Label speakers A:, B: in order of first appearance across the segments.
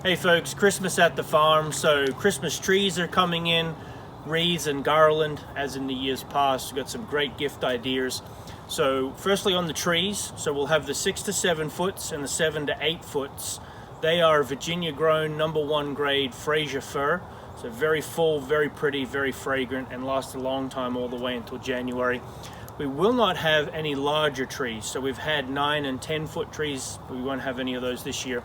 A: Hey folks, Christmas at the farm. So Christmas trees are coming in, wreaths and garland as in the years past. We've got some great gift ideas. So firstly on the trees, so we'll have the 6 to 7 foots and the 7 to 8 foots. They are Virginia grown #1 grade Fraser fir. So very full, very pretty, very fragrant, and last a long time all the way until January. We will not have any larger trees. So we've had 9 and 10 foot trees. We won't have any of those this year.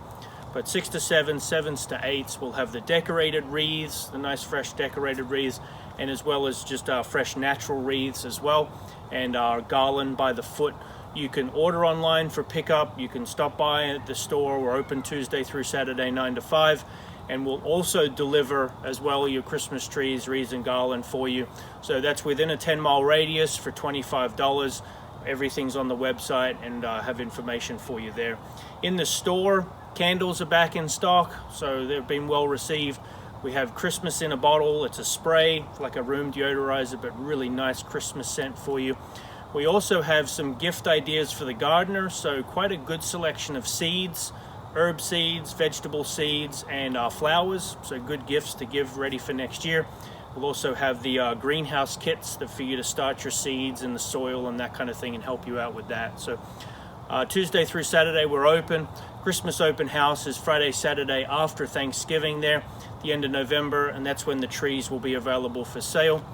A: But 6 to 7, 7s to 8s, we'll have the decorated wreaths, the nice fresh decorated wreaths, and as well as just our fresh natural wreaths as well, and our garland by the foot. You can order online for pickup. You can stop by at the store. We're open Tuesday through Saturday, 9 to 5. And we'll also deliver as well your Christmas trees, wreaths, and garland for you. So that's within a 10-mile radius for $25. Everything's on the website and have information for you there. In the store, candles are back in stock, so they've been well received. We have Christmas in a bottle. It's a spray, like a room deodorizer, but really nice Christmas scent for you. We also have some gift ideas for the gardener, so quite a good selection of seeds, herb seeds, vegetable seeds, and flowers, so good gifts to give ready for next year. We'll also have the greenhouse kits that for you to start your seeds in the soil and that kind of thing and help you out with that. So Tuesday through Saturday we're open. Christmas open house is Friday, Saturday after Thanksgiving there, the end of November, and that's when the trees will be available for sale.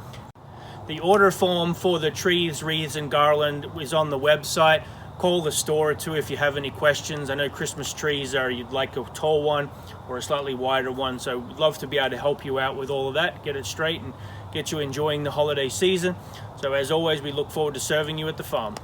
A: The order form for the trees, wreaths, and garland is on the website. Call the store too if you have any questions. I know Christmas trees are, you'd like a tall one or a slightly wider one, so we'd love to be able to help you out with all of that, get it straight and get you enjoying the holiday season. So as always, we look forward to serving you at the farm.